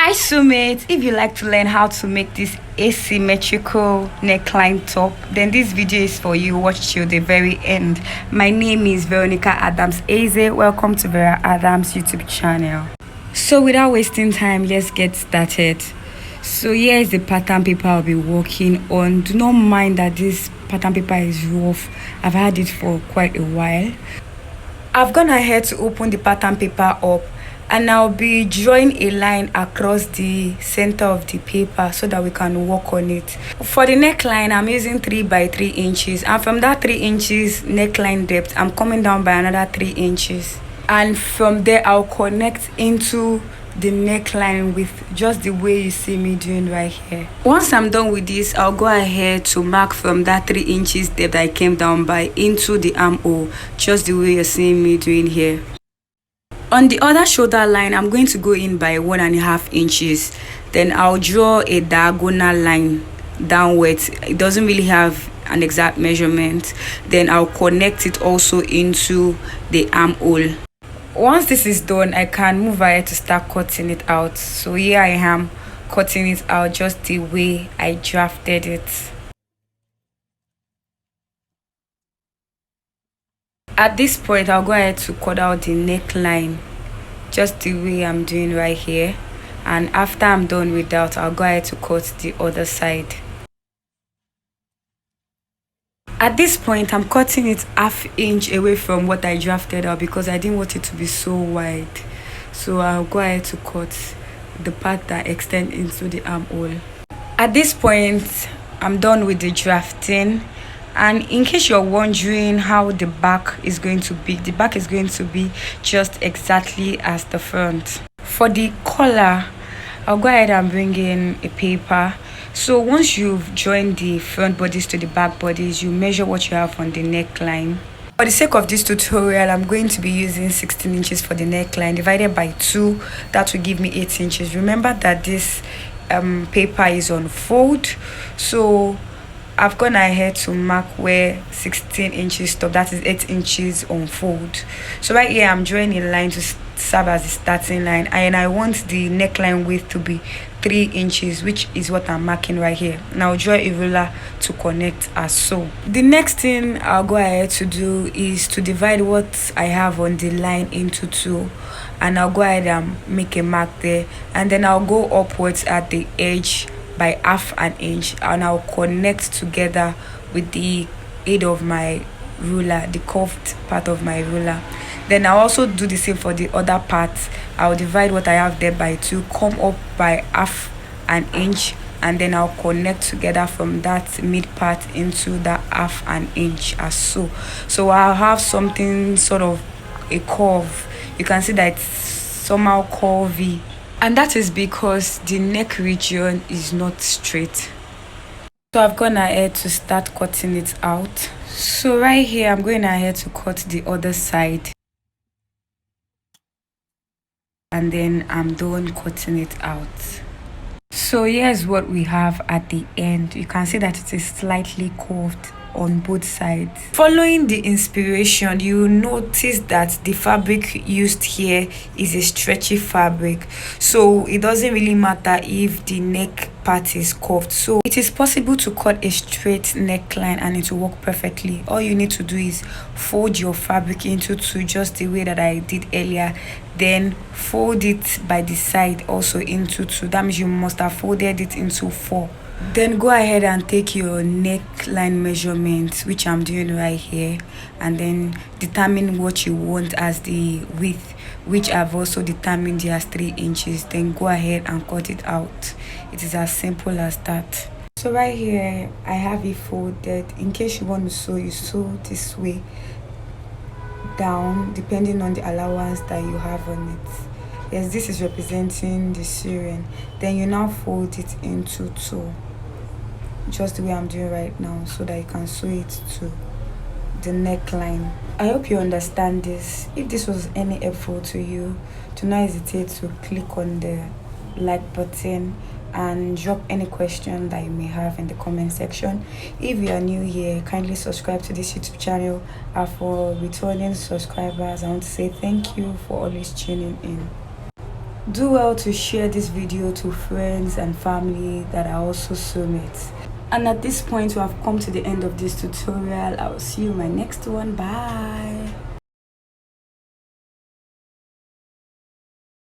Hi Sumit, if you like to learn how to make this asymmetrical neckline top, then this video is for you. Watch till the very end. My name is Veronica Adams Eze. Welcome to Vera Adams YouTube channel. So without wasting time, let's get started. So here is the pattern paper I'll be working on. Do not mind that this pattern paper is rough. I've had it for quite a while. I've gone ahead to open the pattern paper up, and I'll be drawing a line across the center of the paper so that we can work on it. For the neckline, I'm using 3 by 3 inches, and from that 3 inches neckline depth, I'm coming down by another 3 inches, and from there I'll connect into the neckline with just the way you see me doing right here. Once I'm done with this, I'll go ahead to mark from that 3 inches depth I came down by into the armhole, just the way you're seeing me doing here. On the other shoulder line, I'm going to go in by 1.5 inches. Then I'll draw a diagonal line downwards. It doesn't really have an exact measurement. Then I'll connect it also into the armhole. Once this is done, I can move ahead to start cutting it out. So here I am cutting it out just the way I drafted it. At this point, I'll go ahead to cut out the neckline just the way I'm doing right here, and after I'm done with that, I'll go ahead to cut the other side. At this point, I'm cutting it 1/2 inch away from what I drafted out because I didn't want it to be so wide. So I'll go ahead to cut the part that extends into the armhole. At this point, I'm done with the drafting. And in case you're wondering how the back is going to be, the back is going to be just exactly as the front. For the collar, I'll go ahead and bring in a paper. So once you've joined the front bodice to the back bodice, you measure what you have on the neckline. For the sake of this tutorial, I'm going to be using 16 inches for the neckline divided by 2. That will give me 8 inches. Remember that this paper is on fold, so I've gone ahead to mark where 16 inches stop. That is 8 inches on fold. So right here, I'm drawing a line to serve as the starting line, and I want the neckline width to be 3 inches, which is what I'm marking right here. Now draw a ruler to connect as so. The next thing I'll go ahead to do is to divide what I have on the line into 2, and I'll go ahead and make a mark there, and then I'll go upwards at the edge by 1/2 inch, and I'll connect together with the aid of my ruler, the curved part of my ruler. Then I'll also do the same for the other part. I'll divide what I have there by 2, come up by 1/2 inch, and then I'll connect together from that mid part into that 1/2 inch as so. So I'll have something sort of a curve. You can see that it's somehow curvy, and that is because the neck region is not straight. So I've gone ahead to start cutting it out. So right here, I'm going ahead to cut the other side, and then I'm done cutting it out. So here's what we have at the end. You can see that it is slightly curved on both sides. Following the inspiration, you notice that the fabric used here is a stretchy fabric, so it doesn't really matter if the neck part is curved. So it is possible to cut a straight neckline and it will work perfectly. All you need to do is fold your fabric into 2, just the way that I did earlier, then fold it by the side also into 2. That means you must have folded it into 4. Then go ahead and take your neckline measurements, which I'm doing right here, and then determine what you want as the width, which I've also determined as 3 inches. Then go ahead and cut it out. It is as simple as that. So right here, I have it folded. In case you want to sew, you sew this way down, depending on the allowance that you have on it. Yes, this is representing the sewing. Then you now fold it into 2, just the way I'm doing right now, so that you can sew it to the neckline. I hope you understand this. If this was any helpful to you, do not hesitate to click on the like button and drop any question that you may have in the comment section. If you are new here, kindly subscribe to this YouTube channel. And for returning subscribers, I want to say thank you for always tuning in. Do well to share this video to friends and family that are also soulmates. And at this point, we have come to the end of this tutorial. I will see you in my next one. Bye.